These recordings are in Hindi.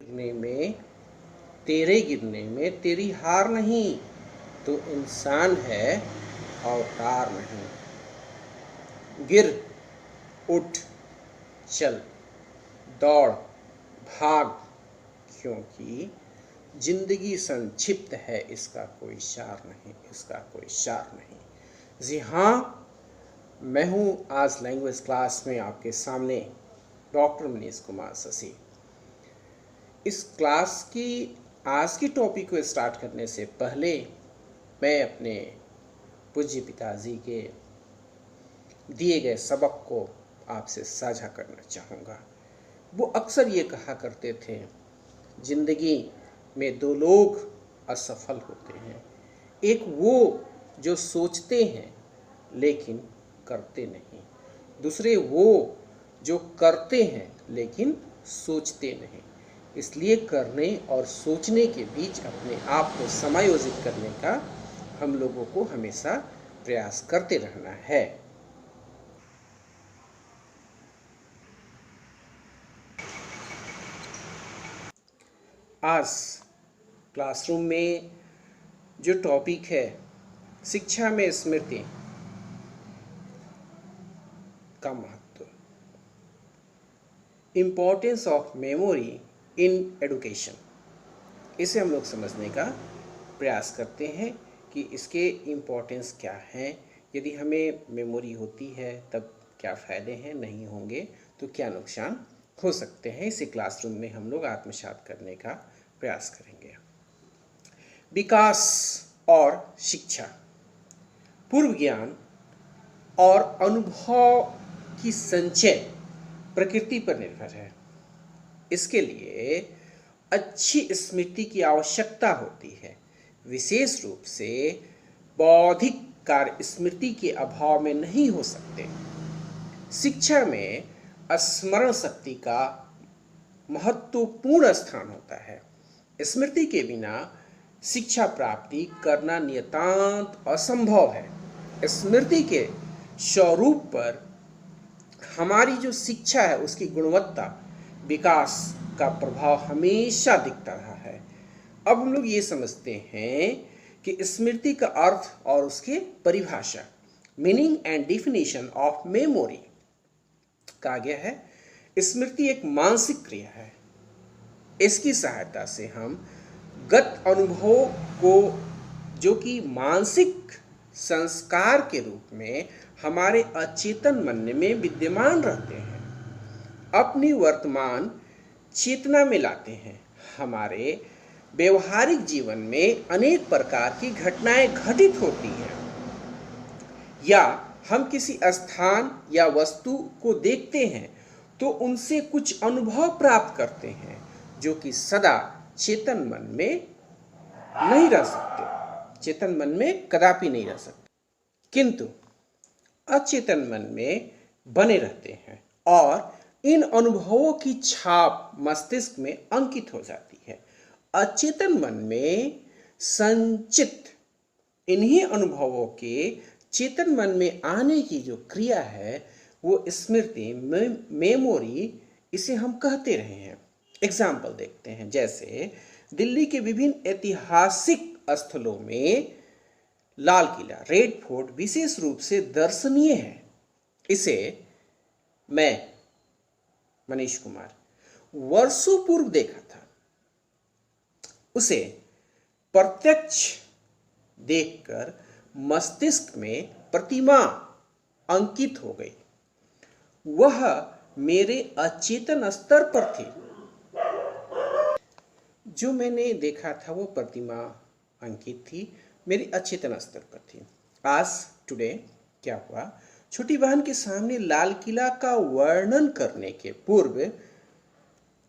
गिरने में तेरे गिरने में तेरी हार नहीं, तो इंसान है अवतार नहीं। गिर, उठ, चल, दौड़, भाग, क्योंकि जिंदगी संक्षिप्त है, इसका कोई सार नहीं, इसका कोई सार नहीं। जी हाँ, मैं हूँ आज लैंग्वेज क्लास में आपके सामने डॉक्टर मनीष कुमार शशि। इस क्लास की आज की टॉपिक को स्टार्ट करने से पहले मैं अपने पूज्य पिताजी के दिए गए सबक को आपसे साझा करना चाहूँगा। वो अक्सर ये कहा करते थे, जिंदगी में दो लोग असफल होते हैं, एक वो जो सोचते हैं लेकिन करते नहीं, दूसरे वो जो करते हैं लेकिन सोचते नहीं। इसलिए करने और सोचने के बीच अपने आप को समायोजित करने का हम लोगों को हमेशा प्रयास करते रहना है। आज क्लासरूम में जो टॉपिक है, शिक्षा में स्मृति का महत्व, importance of memory in education, इसे हम लोग समझने का प्रयास करते हैं कि इसके इम्पोर्टेंस क्या हैं, यदि हमें मेमोरी होती है तब क्या फ़ायदे हैं, नहीं होंगे तो क्या नुकसान हो सकते हैं। इसे क्लासरूम में हम लोग आत्मसात करने का प्रयास करेंगे। विकास और शिक्षा, पूर्व ज्ञान और अनुभव की संचय प्रकृति पर निर्भर है। इसके लिए अच्छी स्मृति की आवश्यकता होती है, विशेष रूप से बौद्धिक कार्य स्मृति के अभाव में नहीं हो सकते। शिक्षा में स्मरण शक्ति का महत्वपूर्ण स्थान होता है। स्मृति के बिना शिक्षा प्राप्ति करना नितांत असंभव है। स्मृति के स्वरूप पर हमारी जो शिक्षा है उसकी गुणवत्ता, विकास का प्रभाव हमेशा दिखता रहा है। अब हम लोग ये समझते हैं कि स्मृति का अर्थ और उसके परिभाषा, meaning and definition of memory कहा गया है। स्मृति एक मानसिक क्रिया है। इसकी सहायता से हम गत अनुभवों को, जो कि मानसिक संस्कार के रूप में हमारे अचेतन मन में विद्यमान रहते हैं, अपनी वर्तमान चेतना में लाते हैं। हमारे व्यवहारिक जीवन में अनेक प्रकार की घटनाएं घटित होती हैं, या हम किसी स्थान या वस्तु को देखते हैं तो उनसे कुछ अनुभव प्राप्त करते हैं, जो कि सदा चेतन मन में नहीं रह सकते, चेतन मन में कदापि नहीं रह सकते, किंतु अचेतन मन में बने रहते हैं और इन अनुभवों की छाप मस्तिष्क में अंकित हो जाती है। अचेतन मन में संचित इन्हीं अनुभवों के चेतन मन में आने की जो क्रिया है वो स्मृति, मेमोरी, इसे हम कहते रहे हैं। एग्जाम्पल देखते हैं, जैसे दिल्ली के विभिन्न ऐतिहासिक स्थलों में लाल किला, रेड फोर्ट विशेष रूप से दर्शनीय है। इसे मैं मनीष कुमार वर्षों पूर्व देखा था। उसे प्रत्यक्ष देखकर मस्तिष्क में प्रतिमा अंकित हो गई। वह मेरे अचेतन स्तर पर थी। जो मैंने देखा था वो प्रतिमा अंकित थी, मेरी अचेतन स्तर पर थी। आज टुडे क्या हुआ, छोटी बहन के सामने लाल किला का वर्णन करने के पूर्व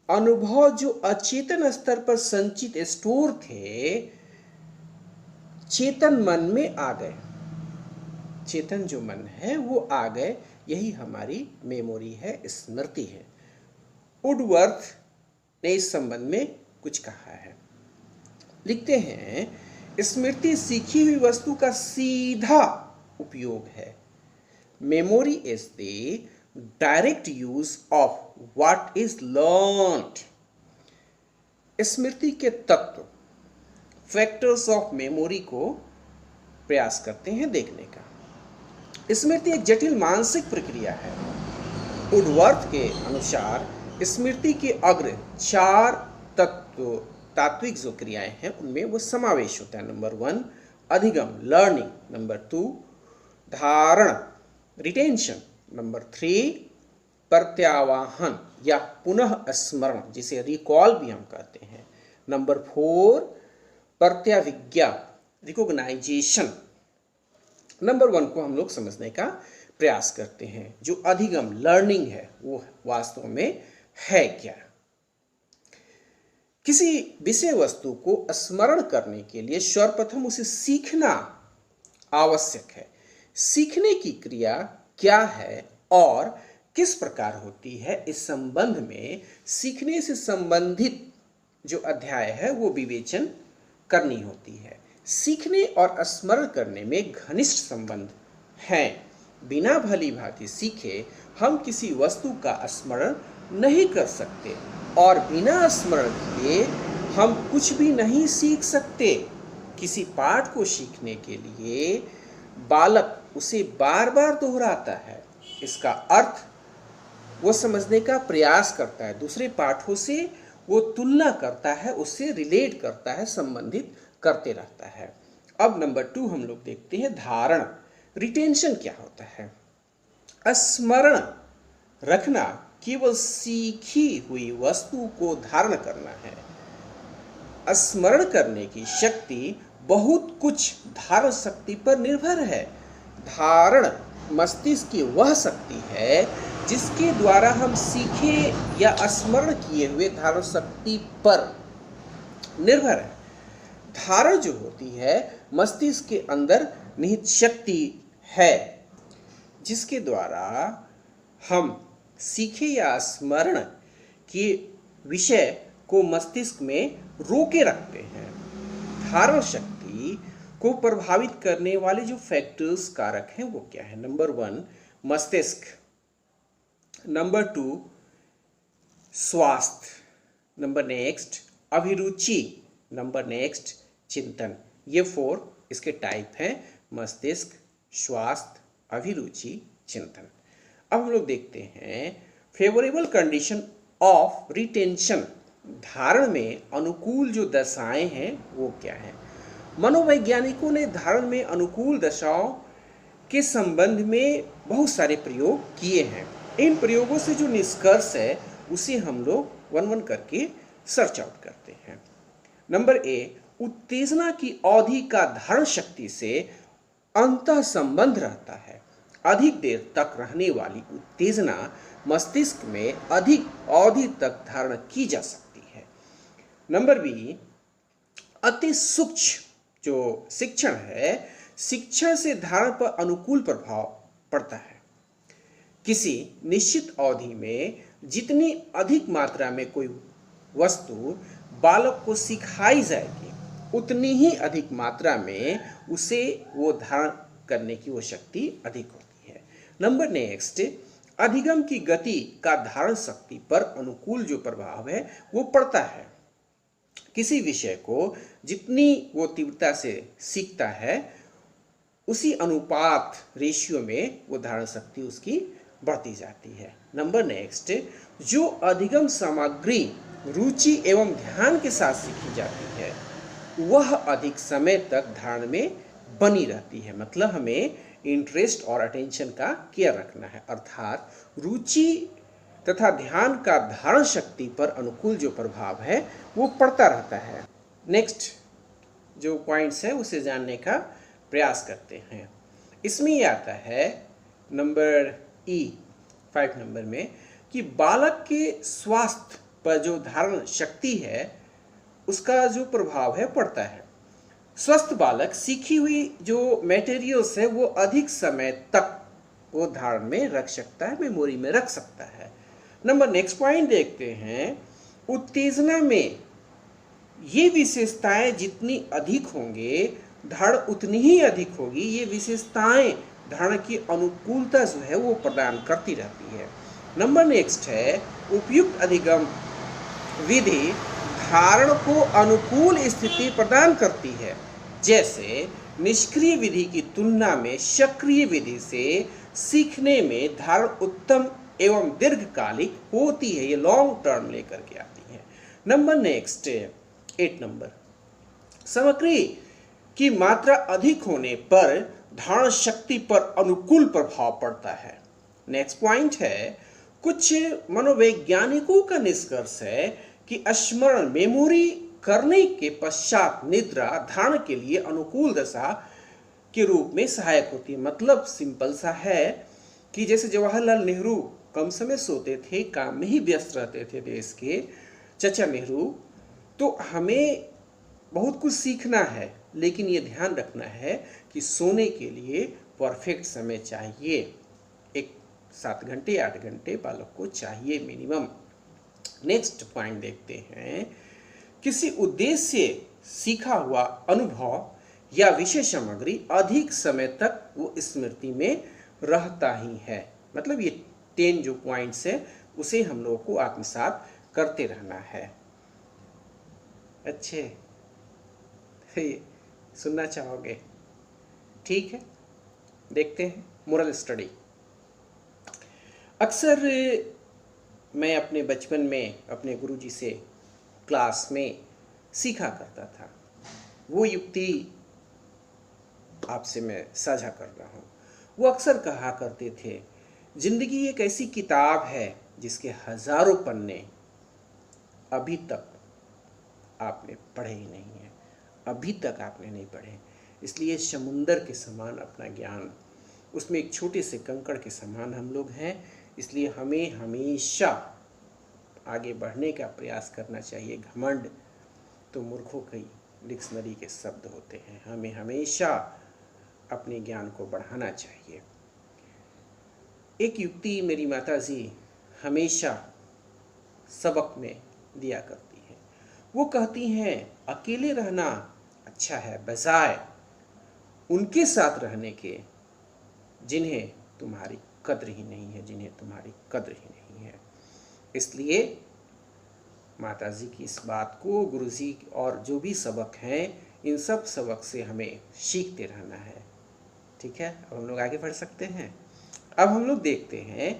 अनुभव जो अचेतन स्तर पर संचित स्टोर थे, चेतन मन में आ गए। चेतन जो मन है वो आ गए, यही हमारी मेमोरी है, स्मृति है। वुडवर्थ ने इस संबंध में कुछ कहा है, लिखते हैं, स्मृति सीखी हुई वस्तु का सीधा उपयोग है। Memory is the direct use of what is learned. स्मृति के तत्व, फैक्टर्स ऑफ मेमोरी को प्रयास करते हैं देखने का। स्मृति एक जटिल मानसिक प्रक्रिया है। वुडवर्थ के अनुसार स्मृति के अग्र 4 तात्विक जो क्रियाएं हैं उनमें वो समावेश होता है। नंबर 1 अधिगम, लर्निंग। नंबर 2 धारण, रिटेंशन। नंबर 3 प्रत्यावाहन या पुनः स्मरण, जिसे रिकॉल भी हम कहते हैं। Number 4 प्रत्याविज्ञा, recognition. नंबर 1 को हम लोग समझने का प्रयास करते हैं। जो अधिगम, लर्निंग है, वो वास्तव में है क्या? किसी विषय वस्तु को स्मरण करने के लिए सर्वप्रथम उसे सीखना आवश्यक है। सीखने की क्रिया क्या है और किस प्रकार होती है, इस संबंध में सीखने से संबंधित जो अध्याय है वो विवेचन करनी होती है। सीखने और स्मरण करने में घनिष्ठ संबंध हैं। बिना भली भांति सीखे हम किसी वस्तु का स्मरण नहीं कर सकते और बिना स्मरण किए हम कुछ भी नहीं सीख सकते। किसी पाठ को सीखने के लिए बालक उसे बार बार दोहराता है। इसका अर्थ वो समझने का प्रयास करता है, दूसरे पाठों से वो तुलना करता है, उससे रिलेट करता है, संबंधित करते रहता है। अब नंबर 2 हम लोग देखते हैं धारण, रिटेंशन क्या होता है? स्मरण रखना केवल सीखी हुई वस्तु को धारण करना है। स्मरण करने की शक्ति बहुत कुछ धारण शक्ति पर निर्भर है। धारण मस्तिष्क की वह शक्ति है जिसके द्वारा हम सीखे या स्मरण किए हुए धारण शक्ति पर निर्भर है। धारण जो होती है मस्तिष्क के अंदर निहित शक्ति है जिसके द्वारा हम सीखे या स्मरण के विषय को मस्तिष्क में रोके रखते हैं। धारण शक्ति को प्रभावित करने वाले जो फैक्टर्स कारक हैं वो क्या है? नंबर 1 मस्तिष्क, नंबर 2 स्वास्थ्य, नंबर नेक्स्ट अभिरुचि, नंबर नेक्स्ट चिंतन। ये 4 इसके टाइप हैं, मस्तिष्क, स्वास्थ्य, अभिरुचि, चिंतन। अब हम लोग देखते हैं फेवरेबल कंडीशन ऑफ रिटेंशन, धारण में अनुकूल जो दशाएं हैं वो क्या है? मनोवैज्ञानिकों ने धारण में अनुकूल दशाओं के संबंध में बहुत सारे प्रयोग किए हैं। इन प्रयोगों से जो निष्कर्ष है उसे हम लोग 1-1 करके सर्च आउट करते हैं। नंबर ए, उत्तेजना की अवधि का धारण शक्ति से अंतः संबंध रहता है। अधिक देर तक रहने वाली उत्तेजना मस्तिष्क में अधिक अवधि तक धारण की जा सकती है। नंबर बी, अति सूक्ष्म जो शिक्षण है, शिक्षण से धारण पर अनुकूल प्रभाव पड़ता है। किसी निश्चित अवधि में जितनी अधिक मात्रा में कोई वस्तु बालक को सिखाई जाएगी उतनी ही अधिक मात्रा में उसे वो धारण करने की वो शक्ति अधिक होती है। नंबर नेक्स्ट, अधिगम की गति का धारण शक्ति पर अनुकूल जो प्रभाव है वो पड़ता है। किसी विषय को जितनी वो तीव्रता से सीखता है उसी अनुपात रेशियो में वो धारण शक्ति उसकी बढ़ती जाती है। नंबर नेक्स्ट, जो अधिगम सामग्री रुचि एवं ध्यान के साथ सीखी जाती है वह अधिक समय तक धारण में बनी रहती है। मतलब हमें इंटरेस्ट और अटेंशन का केयर रखना है, अर्थात रुचि तथा ध्यान का धारण शक्ति पर अनुकूल जो प्रभाव है वो पड़ता रहता है। नेक्स्ट जो पॉइंट्स है उसे जानने का प्रयास करते हैं। इसमें यह आता है नंबर ई 5 नंबर में कि बालक के स्वास्थ्य पर जो धारण शक्ति है उसका जो प्रभाव है पड़ता है। स्वस्थ बालक सीखी हुई जो मटेरियल्स है वो अधिक समय तक वो धारण में रख सकता है, मेमोरी में रख सकता है। नंबर नेक्स्ट पॉइंट देखते हैं, उत्तेजना में ये विशेषताएं जितनी अधिक होंगे धारण उतनी ही अधिक होगी। ये विशेषताएं धारण की अनुकूलता जो है वो प्रदान करती रहती है। नंबर नेक्स्ट है, उपयुक्त अधिगम विधि धारण को अनुकूल स्थिति प्रदान करती है। जैसे निष्क्रिय विधि की तुलना में सक्रिय विधि से सीखने में धारण उत्तम एवं दीर्घकालिक होती है। ये लॉन्ग टर्म लेकर के आती है। नंबर नेक्स्ट 8 नंबर, सामग्री की मात्रा अधिक होने पर धारण शक्ति पर अनुकूल प्रभाव पड़ता है। नेक्स्ट पॉइंट है, कुछ मनोवैज्ञानिकों का निष्कर्ष है कि स्मरण मेमोरी करने के पश्चात निद्रा धारण के लिए अनुकूल दशा के रूप में सहायक होती है। मतलब सिंपल सा है कि जैसे जवाहरलाल नेहरू कम समय सोते थे, काम में ही व्यस्त रहते थे देश के चाचा नेहरू, तो हमें बहुत कुछ सीखना है, लेकिन ये ध्यान रखना है कि सोने के लिए परफेक्ट समय चाहिए। एक 7 घंटे 8 घंटे बालक को चाहिए मिनिमम। नेक्स्ट पॉइंट देखते हैं, किसी उद्देश्य से सीखा हुआ अनुभव या विषय सामग्री अधिक समय तक वो स्मृति में रहता ही है। मतलब ये 10 जो पॉइंट्स है उसे हम लोगों को आत्मसात करते रहना है। अच्छे सुनना चाहोगे? ठीक है, देखते हैं मोरल स्टडी। अक्सर मैं अपने बचपन में अपने गुरुजी से क्लास में सीखा करता था। वो युक्ति आपसे मैं साझा कर रहा हूँ। वो अक्सर कहा करते थे, जिंदगी एक ऐसी किताब है जिसके हजारों पन्ने अभी तक आपने पढ़े ही नहीं है, अभी तक आपने नहीं पढ़े। इसलिए समुंदर के समान अपना ज्ञान, उसमें एक छोटे से कंकड़ के समान हम लोग हैं। इसलिए हमें हमेशा आगे बढ़ने का प्रयास करना चाहिए। घमंड तो मूर्खों की डिक्शनरी के शब्द होते हैं। हमें हमेशा अपने ज्ञान को बढ़ाना चाहिए। एक युक्ति मेरी माताजी हमेशा सबक में दिया करती है। वो कहती हैं, अकेले रहना अच्छा है बजाय उनके साथ रहने के जिन्हें तुम्हारी कद्र ही नहीं है, जिन्हें तुम्हारी कद्र ही नहीं है। इसलिए माताजी की इस बात को गुरुजी और जो भी सबक हैं, इन सब सबक से हमें सीखते रहना है। ठीक है, अब हम लोग आगे बढ़ सकते हैं। अब हम लोग देखते हैं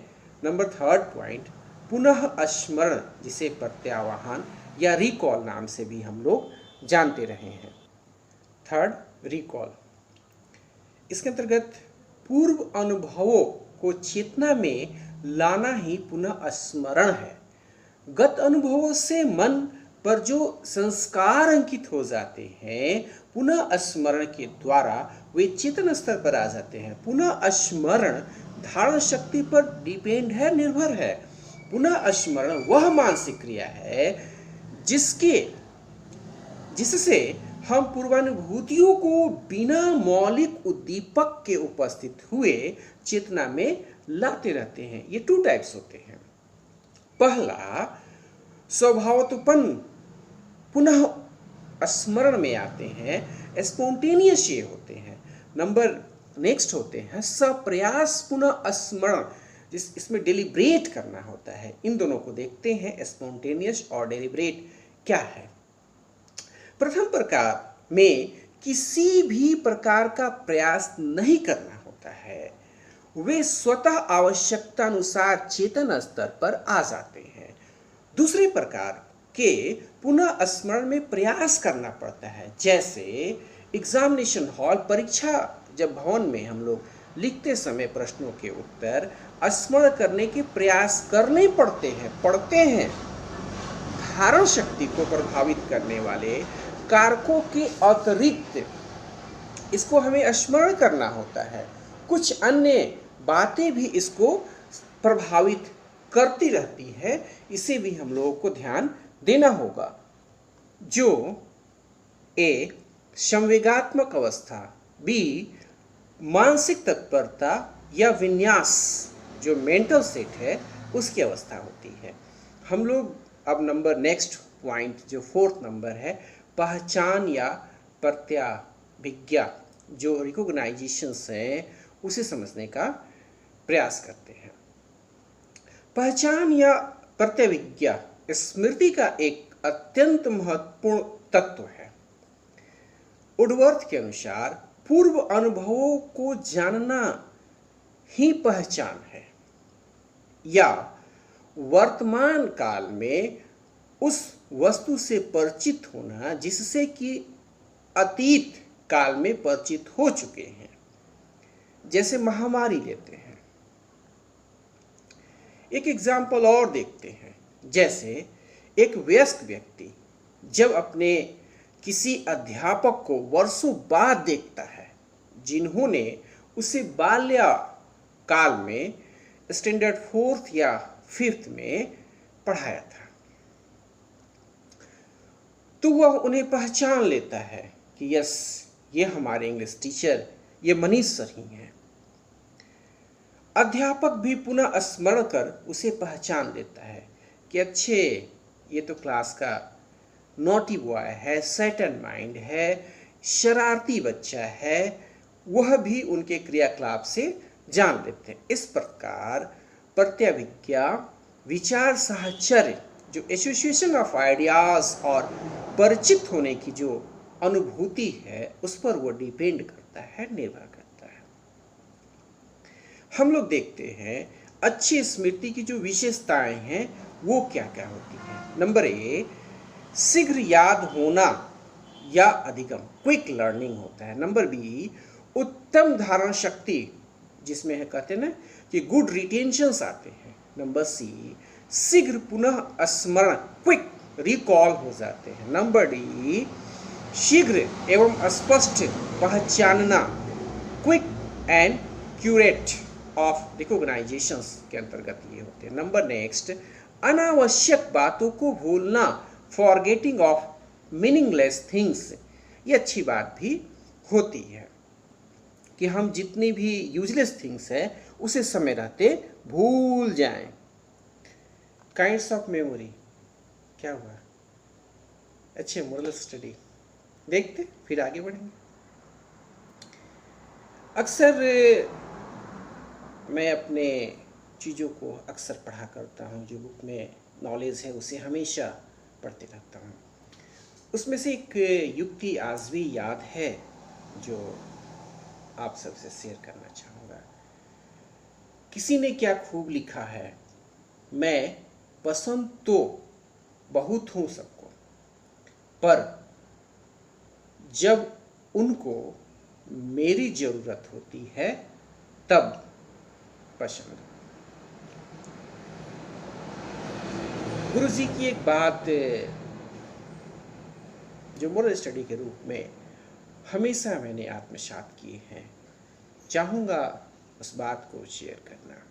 नंबर 3 पॉइंट, पुनः स्मरण, जिसे प्रत्यावाहन या रिकॉल नाम से भी हम लोग जानते रहे हैं। 3 रिकॉल, इसके अंतर्गत पूर्व अनुभवों को चेतना में लाना ही पुनः स्मरण है। गत अनुभवों से मन पर जो संस्कार अंकित हो जाते हैं, पुनः स्मरण के द्वारा वे चेतन स्तर पर आ जाते हैं। पुनः स्मरण धारण शक्ति पर डिपेंड है, निर्भर है। पुनः स्मरण वह मानसिक क्रिया है जिससे हम पूर्वानुभूतियों को बिना मौलिक उद्दीपक के उपस्थित हुए चेतना में लाते रहते हैं। ये 2 टाइप्स होते हैं। पहला स्वभावतोपन्न पुनः स्मरण में आते हैं, स्पॉन्टेनियस ये होते हैं। नंबर नेक्स्ट होते हैं सप्रयास पुनः स्मरण, इसमें डेलिब्रेट करना होता है। इन दोनों को देखते हैं, स्पॉन्टेनियस और डेलिब्रेट क्या है। प्रथम प्रकार में किसी भी प्रकार का प्रयास नहीं करना होता है, वे स्वतः आवश्यकता अनुसार चेतन स्तर पर आ जाते हैं। दूसरे प्रकार के पुनः स्मरण में प्रयास करना पड़ता है। जैसे एग्जामिनेशन हॉल, परीक्षा जब भवन में हम लोग लिखते समय प्रश्नों के उत्तर स्मरण करने के प्रयास करने पड़ते हैं। धारण शक्ति को प्रभावित करने वाले कारकों के अतिरिक्त इसको हमें स्मरण करना होता है। कुछ अन्य बातें भी इसको प्रभावित करती रहती है, इसे भी हम लोगों को ध्यान देना होगा। जो ए संवेगात्मक अवस्था, बी मानसिक तत्परता या विन्यास, जो मेंटल सेट है उसकी अवस्था होती है। हम लोग अब नंबर नेक्स्ट पॉइंट जो 4th नंबर है, पहचान या प्रत्याभिज्ञा, जो रिकॉग्नाइजेशंस हैं उसे समझने का प्रयास करते हैं। पहचान या प्रत्याभिज्ञा स्मृति का एक अत्यंत महत्वपूर्ण तत्व है। वुडवर्थ के अनुसार पूर्व अनुभवों को जानना ही पहचान है, या वर्तमान काल में उस वस्तु से परिचित होना जिससे कि अतीत काल में परिचित हो चुके हैं। जैसे महामारी लेते हैं, एक एग्जाम्पल और देखते हैं। जैसे एक वयस्क व्यक्ति जब अपने किसी अध्यापक को वर्षों बाद देखता है जिन्होंने उसे बाल्यकाल में स्टैंडर्ड 4th या 5th में पढ़ाया था, तो वह उन्हें पहचान लेता है कि यस, ये हमारे इंग्लिश टीचर, ये मनीष सर ही हैं। अध्यापक भी पुनः स्मरण कर उसे पहचान लेता है कि अच्छे, ये तो क्लास का नॉटी बॉय है, सैटन माइंड है, शरारती बच्चा है। वह भी उनके क्रियाकलाप से जान लेते हैं। इस प्रकार प्रत्यभिज्ञा, विचार साहचर्य, जो एसोसिएशन ऑफ आइडियाज और परिचित होने की जो अनुभूति है, उस पर वो डिपेंड करता है, निर्भर करता है। हम लोग देखते हैं अच्छी स्मृति की जो विशेषताएं हैं वो क्या क्या होती हैं। नंबर ए, शीघ्र याद होना या अधिगम, क्विक लर्निंग होता है। नंबर बी, उत्तम धारण शक्ति, जिसमें है कहते हैं ना कि गुड रिटेंशंस आते हैं। नंबर सी, शीघ्र पुनः स्मरण, क्विक रिकॉल हो जाते हैं। नंबर डी, शीघ्र एवं स्पष्ट पहचानना, क्विक एंड क्यूरेट ऑफ रिकॉग्नाइजेशंस के अंतर्गत ये होते हैं। नंबर नेक्स्ट, अनावश्यक बातों को भूलना, फॉरगेटिंग ऑफ मीनिंगलेस थिंग्स। ये अच्छी बात भी होती है कि हम जितनी भी यूजलेस थिंग्स है उसे समय रहते भूल जाएं। काइंड्स ऑफ मेमोरी क्या हुआ? अच्छे, मोरल स्टडी देखते फिर आगे बढ़ेंगे। अक्सर मैं अपने चीज़ों को अक्सर पढ़ा करता हूँ, जो बुक में नॉलेज है उसे हमेशा पढ़ते रहता हूँ। उसमें से एक युक्ति आज भी याद है जो आप सबसे शेयर करना चाहूँगा। किसी ने क्या खूब लिखा है, मैं पसंद तो बहुत हूँ सबको, पर जब उनको मेरी ज़रूरत होती है तब पसंद। गुरु जी की एक बात जो मोरल स्टडी के रूप में हमेशा मैंने आत्मसात किए हैं, चाहूँगा उस बात को शेयर करना।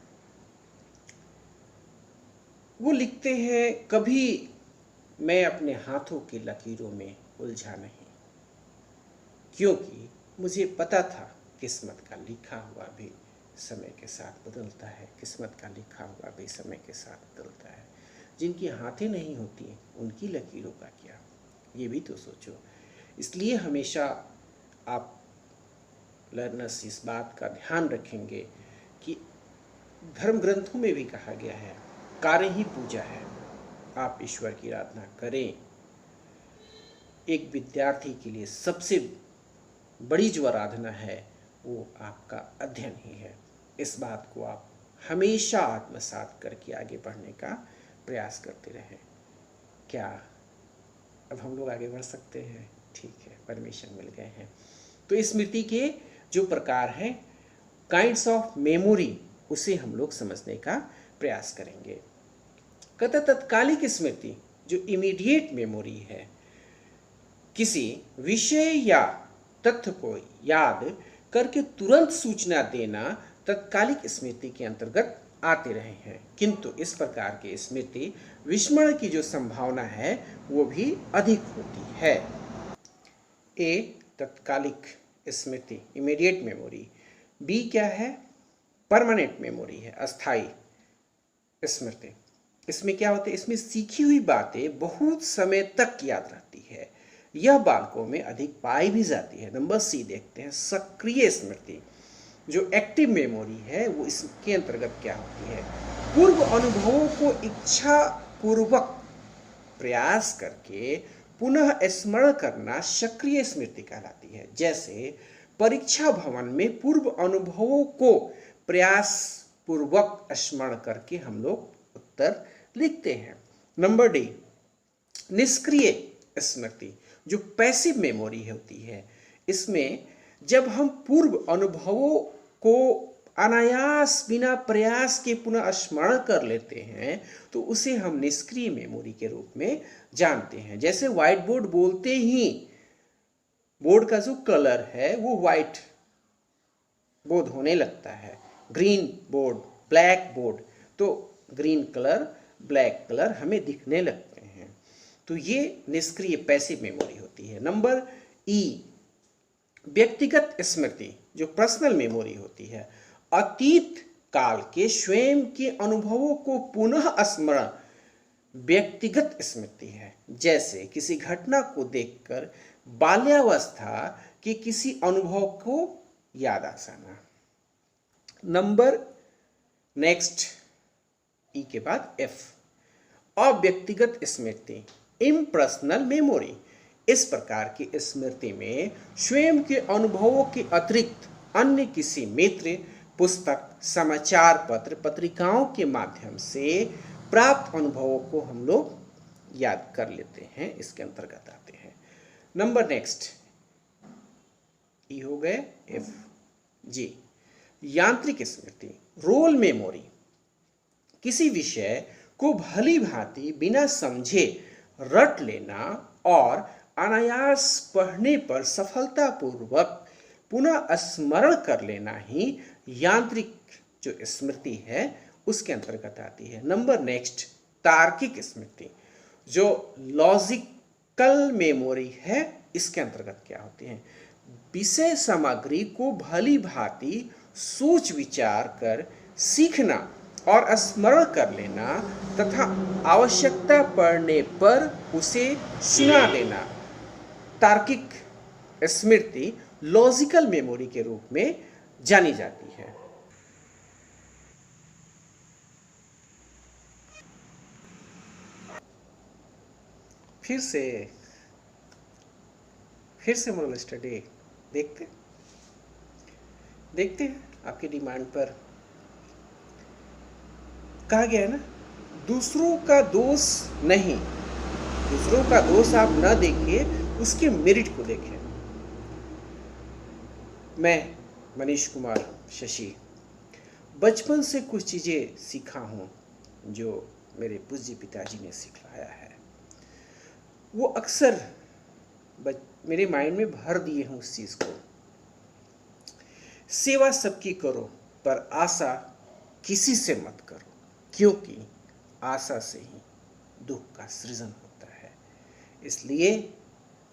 वो लिखते हैं, कभी मैं अपने हाथों की लकीरों में उलझा नहीं, क्योंकि मुझे पता था किस्मत का लिखा हुआ भी समय के साथ बदलता है, किस्मत का लिखा हुआ भी समय के साथ बदलता है। जिनकी हाथें नहीं होती उनकी लकीरों का क्या, ये भी तो सोचो। इसलिए हमेशा आप लर्नर्स इस बात का ध्यान रखेंगे कि धर्म ग्रंथों में भी कहा गया है, कार्य ही पूजा है। आप ईश्वर की आराधना करें। एक विद्यार्थी के लिए सबसे बड़ी जो आराधना है वो आपका अध्ययन ही है। इस बात को आप हमेशा आत्मसात करके आगे बढ़ने का प्रयास करते रहें। क्या अब हम लोग आगे बढ़ सकते हैं? ठीक है, परमिशन मिल गए हैं। तो स्मृति के जो प्रकार हैं, काइंड्स ऑफ मेमोरी, उसे हम लोग समझने का प्रयास करेंगे। कहता तत्कालिक स्मृति जो इमीडिएट मेमोरी है, किसी विषय या तथ्य को याद करके तुरंत सूचना देना तत्कालिक स्मृति के अंतर्गत आते रहे हैं। किंतु इस प्रकार की स्मृति विस्मरण की जो संभावना है वो भी अधिक होती है। ए, तत्कालिक स्मृति, इमीडिएट मेमोरी। बी क्या है? परमानेंट मेमोरी है, अस्थाई स्मृति। इसमें क्या होता है? इसमें सीखी हुई बातें बहुत समय तक याद रहती है। यह बालकों में अधिक पाई भी जाती है। नंबर सी देखते हैं, सक्रिय स्मृति जो एक्टिव मेमोरी है, वो इसके अंतर्गत क्या होती है? पूर्व अनुभवों को इच्छा पूर्वक प्रयास करके पुनः स्मरण करना सक्रिय स्मृति कहलाती है। जैसे परीक्षा भवन में पूर्व अनुभवों को प्रयास पूर्वक स्मरण करके हम लोग उत्तर लिखते हैं। नंबर डी, निष्क्रिय स्मृति जो पैसिव मेमोरी होती है। इसमें जब हम पूर्व अनुभवों को अनायास बिना प्रयास के पुनः स्मरण कर लेते हैं तो उसे हम निष्क्रिय मेमोरी के रूप में जानते हैं। जैसे व्हाइट बोर्ड बोलते ही बोर्ड का जो कलर है वो व्हाइट बोर्ड होने लगता है, ग्रीन बोर्ड, ब्लैक बोर्ड, तो ग्रीन कलर, ब्लैक कलर हमें दिखने लगते हैं। तो ये निष्क्रिय पैसिव मेमोरी होती है। नंबर ई, व्यक्तिगत स्मृति जो पर्सनल मेमोरी होती है। अतीत काल के स्वयं के अनुभवों को पुनः स्मरण व्यक्तिगत स्मृति है। जैसे किसी घटना को देखकर बाल्यावस्था के किसी अनुभव को याद आ जाना। नंबर नेक्स्ट ई के बाद एफ, अव्यक्तिगत स्मृति, इम्पर्सनल मेमोरी। इस प्रकार की स्मृति में स्वयं के अनुभवों के अतिरिक्त अन्य किसी मित्र, पुस्तक, समाचार पत्र, पत्रिकाओं के माध्यम से प्राप्त अनुभवों को हम लोग याद कर लेते हैं, इसके अंतर्गत आते हैं। नंबर नेक्स्ट ई हो गए एफ जी, यांत्रिक स्मृति, रोल मेमोरी। किसी विषय को भली भांति बिना समझे रट लेना और अनायास पढ़ने पर सफलतापूर्वक पुनः स्मरण कर लेना ही यांत्रिक जो स्मृति है उसके अंतर्गत आती है। नंबर नेक्स्ट, तार्किक स्मृति जो लॉजिकल मेमोरी है, इसके अंतर्गत क्या होती है? विषय सामग्री को भली भांति सोच विचार कर सीखना और स्मरण कर लेना तथा आवश्यकता पड़ने पर उसे सुना देना तार्किक स्मृति लॉजिकल मेमोरी के रूप में जानी जाती है। फिर से मोरल स्टडी देखते हैं आपकी डिमांड पर। कहा गया है ना, दूसरों का दोष नहीं, दूसरों का दोष आप न देखिए, उसके मेरिट को देखें। मैं मनीष कुमार शशि बचपन से कुछ चीज़ें सीखा हूँ जो मेरे पूज्य पिताजी ने सिखलाया है। वो अक्सर मेरे माइंड में भर दिए हूँ उस चीज़ को। सेवा सबकी करो पर आशा किसी से मत करो, क्योंकि आशा से ही दुख का सृजन होता है। इसलिए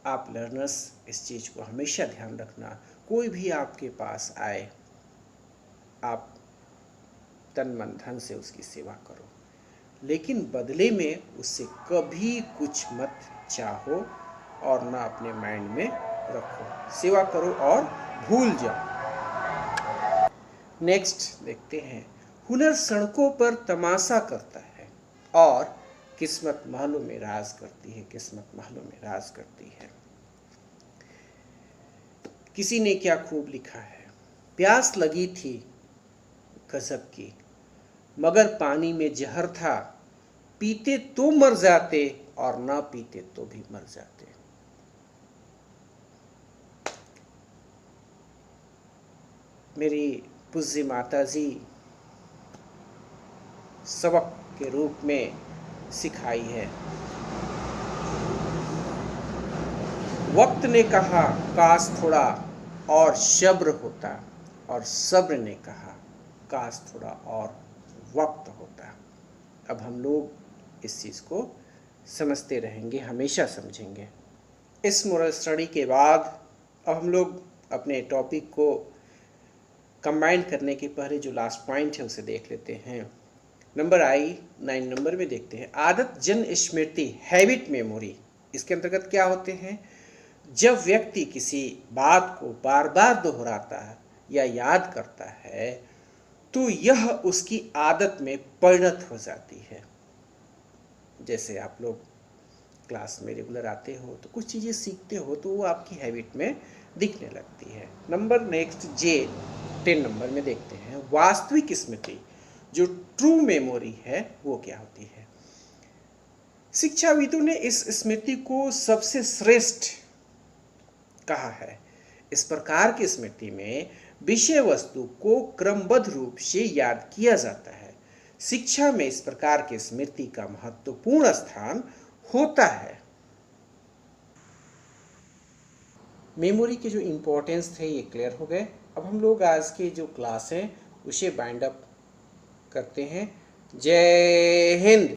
आप लर्नर्स इस चीज़ को हमेशा ध्यान रखना। कोई भी आपके पास आए, आप तन मन धन से उसकी सेवा करो, लेकिन बदले में उससे कभी कुछ मत चाहो और ना अपने माइंड में रखो। सेवा करो और भूल जाओ। नेक्स्ट देखते हैं, हुनर सड़कों पर तमाशा करता है और किस्मत महलों में राज करती है। किस्मत महलों में राज करती है। किसी ने क्या खूब लिखा है, प्यास लगी थी गजब की, मगर पानी में जहर था, पीते तो मर जाते और ना पीते तो भी मर जाते। मेरी पूज्य माता जी सबक के रूप में सिखाई है। वक्त ने कहा काश थोड़ा और सब्र होता, और सब्र ने कहा काश थोड़ा और वक्त होता। अब हम लोग इस चीज़ को समझते रहेंगे, हमेशा समझेंगे। इस मोरल स्टडी के बाद अब हम लोग अपने टॉपिक को कंबाइन करने के पहले जो लास्ट पॉइंट है उसे देख लेते हैं। नंबर 9 नंबर में देखते हैं, आदत जन स्मृति, हैबिट मेमोरी। इसके अंतर्गत क्या होते हैं? जब व्यक्ति किसी बात को बार बार दोहराता है या याद करता है तो यह उसकी आदत में परिणत हो जाती है। जैसे आप लोग क्लास में रेगुलर आते हो तो कुछ चीज़ें सीखते हो तो वो आपकी हैबिट में दिखने लगती है। नंबर नेक्स्ट जे 10 नंबर में देखते हैं वास्तविक स्मृति, जो ट्रू मेमोरी है वो क्या होती है। शिक्षाविदों ने इस स्मृति को सबसे श्रेष्ठ कहा है। इस प्रकार की स्मृति में विषय वस्तु को क्रमबद्ध रूप से याद किया जाता है। शिक्षा में इस प्रकार की स्मृति का महत्वपूर्ण स्थान होता है। मेमोरी के जो इम्पोर्टेंस थे ये क्लियर हो गए। अब हम लोग आज के जो क्लास हैं उसे बाइंड अप करते हैं। जय हिंद।